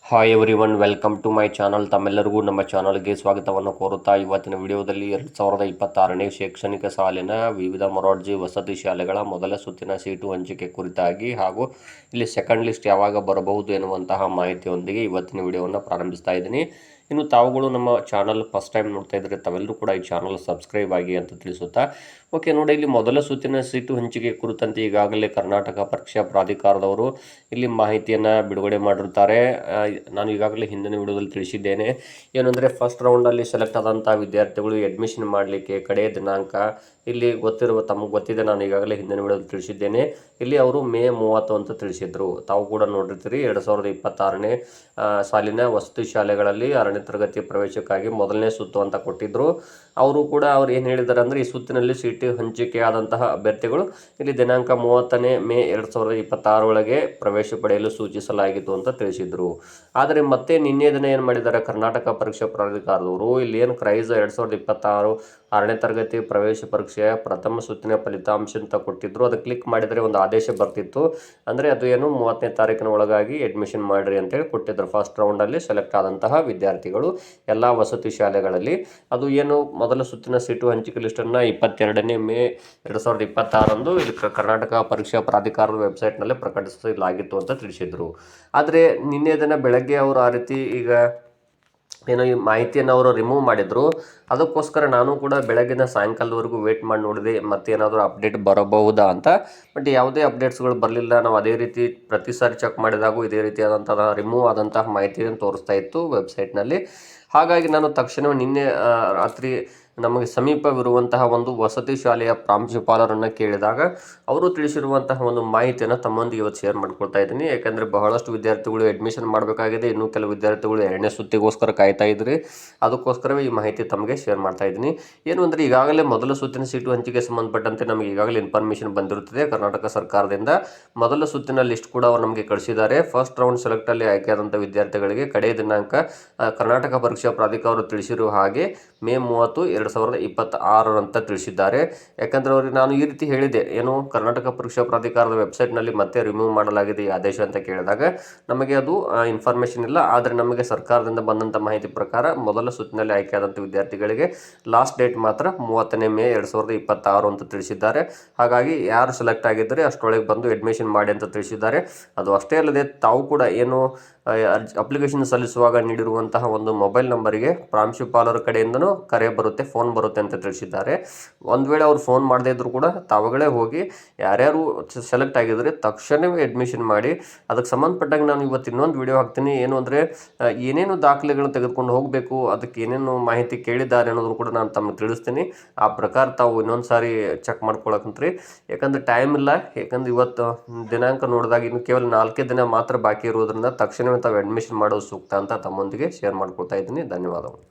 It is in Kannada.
Hi everyone, welcome to my channel. ತಮ್ಮೆಲ್ಲರಿಗೂ ನಮ್ಮ ಚಾನಲ್ಗೆ ಸ್ವಾಗತವನ್ನು ಕೋರುತ್ತಾ ಇವತ್ತಿನ ವಿಡಿಯೋದಲ್ಲಿ 2026ನೇ ಶೈಕ್ಷಣಿಕ ಸಾಲಿನ ವಿವಿಧ ಮೊರಾರ್ಜಿ ವಸತಿ ಶಾಲೆಗಳ ಮೊದಲ ಸುತ್ತಿನ ಸೀಟು ಹಂಚಿಕೆ ಕುರಿತಾಗಿ ಹಾಗೂ ಇಲ್ಲಿ ಸೆಕೆಂಡ್ ಲಿಸ್ಟ್ ಯಾವಾಗ ಬರಬಹುದು ಎನ್ನುವಂತಹ ಮಾಹಿತಿಯೊಂದಿಗೆ ಇವತ್ತಿನ ವಿಡಿಯೋವನ್ನು ಪ್ರಾರಂಭಿಸ್ತಾ ಇದ್ದೀನಿ. ಇನ್ನು ತಾವುಗಳು ನಮ್ಮ ಚಾನಲ್ ಫಸ್ಟ್ ಟೈಮ್ ನೋಡ್ತಾ ಇದ್ದರೆ ತಾವೆಲ್ಲರೂ ಕೂಡ ಈ ಚಾನಲ್ ಸಬ್ಸ್ಕ್ರೈಬ್ ಆಗಿ ಅಂತ ತಿಳಿಸುತ್ತಾ, ಓಕೆ ನೋಡಿ, ಇಲ್ಲಿ ಮೊದಲ ಸುತ್ತಿನ ಸೀಟು ಹಂಚಿಕೆ ಕುರಿತಂತೆ ಈಗಾಗಲೇ ಕರ್ನಾಟಕ ಪರೀಕ್ಷಾ ಪ್ರಾಧಿಕಾರದವರು ಇಲ್ಲಿ ಮಾಹಿತಿಯನ್ನು ಬಿಡುಗಡೆ ಮಾಡಿರ್ತಾರೆ. ನಾನು ಈಗಾಗಲೇ ಹಿಂದಿನ ವಿಡಿಯೋದಲ್ಲಿ ತಿಳಿಸಿದ್ದೇನೆ. ಏನಂದರೆ ಫಸ್ಟ್ ರೌಂಡಲ್ಲಿ ಸೆಲೆಕ್ಟ್ ಆದಂಥ ವಿದ್ಯಾರ್ಥಿಗಳು ಅಡ್ಮಿಷನ್ ಮಾಡಲಿಕ್ಕೆ ಕಡೆಯ ದಿನಾಂಕ ಇಲ್ಲಿ ತಮಗೆ ಗೊತ್ತಿದೆ, ನಾನು ಈಗಾಗಲೇ ಹಿಂದಿನ ವಿಡಿಯೋದಲ್ಲಿ ತಿಳಿಸಿದ್ದೇನೆ. ಇಲ್ಲಿ ಅವರು ಮೇ 30 ಅಂತ ತಿಳಿಸಿದ್ರು. ತಾವು ಕೂಡ ನೋಡಿರ್ತೀರಿ. 2026ನೇ ಸಾಲಿನ ವಸತಿ ಶಾಲೆಗಳಲ್ಲಿ 6ನೇ ತರಗತಿ ಪ್ರವೇಶಕ್ಕಾಗಿ ಮೊದಲನೇ ಸುತ್ತು ಅಂತ ಕೊಟ್ಟಿದ್ದರು. ಅವರು ಏನು ಹೇಳಿದ್ದಾರೆ ಅಂದರೆ, ಈ ಸುತ್ತಿನಲ್ಲಿ ಸೀಟು ಹಂಚಿಕೆಯಾದಂತಹ ಅಭ್ಯರ್ಥಿಗಳು ಇಲ್ಲಿ ದಿನಾಂಕ 30ನೇ ಮೇ 2026 ಒಳಗೆ ಪ್ರವೇಶ ಪಡೆಯಲು ಸೂಚಿಸಲಾಗಿತ್ತು ಅಂತ ತಿಳಿಸಿದರು. ಆದರೆ ಮತ್ತೆ ನಿನ್ನೆ ದಿನ ಏನು ಮಾಡಿದ್ದಾರೆ, ಕರ್ನಾಟಕ ಪರೀಕ್ಷಾ ಪ್ರಾಧಿಕಾರದವರು ಇಲ್ಲಿ ಏನು ಕ್ರೈಸ್ 2026 6ನೇ ತರಗತಿ ಪ್ರವೇಶ ಪರೀಕ್ಷೆಯ ಪ್ರಥಮ ಸುತ್ತಿನ ಫಲಿತಾಂಶ ಅಂತ ಕೊಟ್ಟಿದ್ರು. ಅದು ಕ್ಲಿಕ್ ಮಾಡಿದರೆ ಒಂದು ಆದೇಶ ಬರ್ತಿತ್ತು. ಅಂದರೆ ಅದು ಏನು 30ನೇ ತಾರೀಕಿನ ಒಳಗಾಗಿ ಅಡ್ಮಿಷನ್ ಮಾಡಿರಿ ಅಂತೇಳಿ ಕೊಟ್ಟಿದ್ರು. ಫಸ್ಟ್ ರೌಂಡಲ್ಲಿ ಸೆಲೆಕ್ಟ್ ಆದಂತಹ ವಿದ್ಯಾರ್ಥಿಗಳು ಎಲ್ಲ ವಸತಿ ಶಾಲೆಗಳಲ್ಲಿ ಅದು ಏನು ಮೊದಲ ಸುತ್ತಿನ ಸೀಟು ಹಂಚಿಕೆ ಲಿಸ್ಟನ್ನು 22ನೇ ಮೇ 2026 ಇಲ್ಲಿ ಕರ್ನಾಟಕ ಪರೀಕ್ಷಾ ಪ್ರಾಧಿಕಾರದ ವೆಬ್ಸೈಟ್ನಲ್ಲಿ ಪ್ರಕಟಿಸಲಾಗಿತ್ತು ಅಂತ ತಿಳಿಸಿದರು. ಆದರೆ ನಿನ್ನೆ ದಿನ ಬೆಳಗ್ಗೆ ಅವರು ಆ ರೀತಿ ಈಗ ಏನೋ ಈ ಮಾಹಿತಿಯನ್ನು ಅವರು ರಿಮೂವ್ ಮಾಡಿದರು. ಅದಕ್ಕೋಸ್ಕರ ನಾನು ಕೂಡ ಬೆಳಗಿನ ಸಾಯಂಕಾಲದವರೆಗೂ ವೇಟ್ ಮಾಡಿ ನೋಡಿದೆ ಮತ್ತೇನಾದರೂ ಅಪ್ಡೇಟ್ ಬರಬಹುದಾ ಅಂತ. ಬಟ್ ಯಾವುದೇ ಅಪ್ಡೇಟ್ಸ್ಗಳು ಬರಲಿಲ್ಲ. ನಾವು ಅದೇ ರೀತಿ ಪ್ರತಿ ಸಾರಿ ಚೆಕ್ ಮಾಡಿದಾಗೂ ಇದೇ ರೀತಿಯಾದಂತಹ ರಿಮೂವ್ ಆದಂತಹ ಮಾಹಿತಿಯನ್ನು ತೋರಿಸ್ತಾ ಇತ್ತು ವೆಬ್ಸೈಟ್ನಲ್ಲಿ. ಹಾಗಾಗಿ ನಾನು ತಕ್ಷಣ ನಿನ್ನೆ ರಾತ್ರಿ ನಮಗೆ ಸಮೀಪವಿರುವಂತಹ ಒಂದು ವಸತಿ ಶಾಲೆಯ ಪ್ರಾಂಶುಪಾಲರನ್ನು ಕೇಳಿದಾಗ ಅವರು ತಿಳಿಸಿರುವಂತಹ ಒಂದು ಮಾಹಿತಿಯನ್ನು ತಮ್ಮೊಂದಿಗೆ ಇವತ್ತು ಶೇರ್ ಮಾಡ್ಕೊಳ್ತಾ ಇದ್ದೀನಿ. ಯಾಕಂದರೆ ಬಹಳಷ್ಟು ವಿದ್ಯಾರ್ಥಿಗಳು ಅಡ್ಮಿಷನ್ ಮಾಡಬೇಕಾಗಿದೆ. ಇನ್ನೂ ಕೆಲವು ವಿದ್ಯಾರ್ಥಿಗಳು 2ನೇ ಸುತ್ತಿಗೋಸ್ಕರ ಕಾಯ್ತಾ ಇದ್ರಿ. ಅದಕ್ಕೋಸ್ಕರವೇ ಈ ಮಾಹಿತಿ ತಮಗೆ ಶೇರ್ ಮಾಡ್ತಾ ಇದ್ದೀನಿ. ಏನು ಅಂದರೆ, ಈಗಾಗಲೇ ಮೊದಲ ಸುತ್ತಿನ ಸೀಟು ಹಂಚಿಕೆ ಸಂಬಂಧಪಟ್ಟಂತೆ ನಮಗೆ ಈಗಾಗಲೇ ಇನ್ಫಾರ್ಮೇಷನ್ ಬಂದಿರುತ್ತದೆ ಕರ್ನಾಟಕ ಸರ್ಕಾರದಿಂದ. ಮೊದಲ ಸುತ್ತಿನ ಲಿಸ್ಟ್ ಕೂಡ ಅವರು ನಮಗೆ ಕಳಿಸಿದ್ದಾರೆ. ಫಸ್ಟ್ ರೌಂಡ್ ಸೆಲೆಕ್ಟಲ್ಲಿ ಆಯ್ಕೆಯಾದಂಥ ವಿದ್ಯಾರ್ಥಿಗಳಿಗೆ ಕಡೆಯ ದಿನಾಂಕ ಕರ್ನಾಟಕ ಪರೀಕ್ಷಾ ಪ್ರಾಧಿಕಾರ ತಿಳಿಸಿರುವ ಹಾಗೆ ಮೇ 30, 2026 ಅಂತ ತಿಳಿಸಿದ್ದಾರೆ. ಯಾಕಂದರೆ ಅವ್ರಿಗೆ ನಾನು ಈ ರೀತಿ ಹೇಳಿದೆ, ಏನು ಕರ್ನಾಟಕ ಪರೀಕ್ಷಾ ಪ್ರಾಧಿಕಾರದ ವೆಬ್ಸೈಟ್ನಲ್ಲಿ ಮತ್ತೆ ರಿಮೂವ್ ಮಾಡಲಾಗಿದೆ ಈ ಆದೇಶ ಅಂತ ಕೇಳಿದಾಗ ನಮಗೆ ಅದು ಇನ್ಫಾರ್ಮೇಷನ್ ಇಲ್ಲ. ಆದರೆ ನಮಗೆ ಸರ್ಕಾರದಿಂದ ಬಂದಂಥ ಮಾಹಿತಿ ಪ್ರಕಾರ ಮೊದಲ ಸುತ್ತಿನಲ್ಲಿ ಆಯ್ಕೆಯಾದಂಥ ವಿದ್ಯಾರ್ಥಿಗಳಿಗೆ ಲಾಸ್ಟ್ ಡೇಟ್ ಮಾತ್ರ 30ನೇ ಮೇ 2026 ಅಂತ ತಿಳಿಸಿದ್ದಾರೆ. ಹಾಗಾಗಿ ಯಾರು ಸೆಲೆಕ್ಟ್ ಆಗಿದ್ದರೆ ಅಷ್ಟರೊಳಗೆ ಬಂದು ಅಡ್ಮಿಷನ್ ಮಾಡಿ ಅಂತ ತಿಳಿಸಿದ್ದಾರೆ. ಅದು ಅಷ್ಟೇ ಅಲ್ಲದೆ ತಾವು ಕೂಡ ಏನು ಅಪ್ಲಿಕೇಶನ್ ಸಲ್ಲಿಸುವಾಗ ನೀಡಿರುವಂತಹ ಒಂದು ಮೊಬೈಲ್ ನಂಬರಿಗೆ ಪ್ರಾಂಶುಪಾಲರ ಕಡೆಯಿಂದನೂ ಕರೆ ಬರುತ್ತೆ, ಫೋನ್ ಬರುತ್ತೆ ಅಂತ ತಿಳಿಸಿದ್ದಾರೆ. ಒಂದು ವೇಳೆ ಅವ್ರು ಫೋನ್ ಮಾಡದೇ ಇದ್ದರೂ ಕೂಡ ತಾವುಗಳೇ ಹೋಗಿ ಯಾರ್ಯಾರು ಸೆಲೆಕ್ಟ್ ಆಗಿದ್ರೆ ತಕ್ಷಣವೇ ಅಡ್ಮಿಷನ್ ಮಾಡಿ. ಅದಕ್ಕೆ ಸಂಬಂಧಪಟ್ಟಾಗ ನಾನು ಇವತ್ತು ಇನ್ನೊಂದು ವಿಡಿಯೋ ಹಾಕ್ತೀನಿ. ಏನು ಅಂದರೆ, ಏನೇನು ದಾಖಲೆಗಳನ್ನು ತೆಗೆದುಕೊಂಡು ಹೋಗಬೇಕು, ಅದಕ್ಕೆ ಏನೇನು ಮಾಹಿತಿ ಕೇಳಿದ್ದಾರೆ ಅನ್ನೋದು ಕೂಡ ನಾನು ತಮಗೆ ತಿಳಿಸ್ತೀನಿ. ಆ ಪ್ರಕಾರ ತಾವು ಇನ್ನೊಂದು ಸಾರಿ ಚೆಕ್ ಮಾಡ್ಕೊಳಕಂತ್ರಿ. ಯಾಕಂದರೆ ಟೈಮ್ ಇಲ್ಲ. ಯಾಕಂದ್ರೆ ಇವತ್ತು ದಿನಾಂಕ ನೋಡಿದಾಗ ಇನ್ನು ಕೇವಲ 4 ದಿನ ಮಾತ್ರ ಬಾಕಿ ಇರೋದ್ರಿಂದ ತಕ್ಷಣವೇ ತಾವು ಅಡ್ಮಿಷನ್ ಮಾಡೋದು ಸೂಕ್ತ ಅಂತ ತಮ್ಮೊಂದಿಗೆ ಶೇರ್ ಮಾಡ್ಕೊಳ್ತಾ ಇದ್ದೀನಿ. ಧನ್ಯವಾದಗಳು.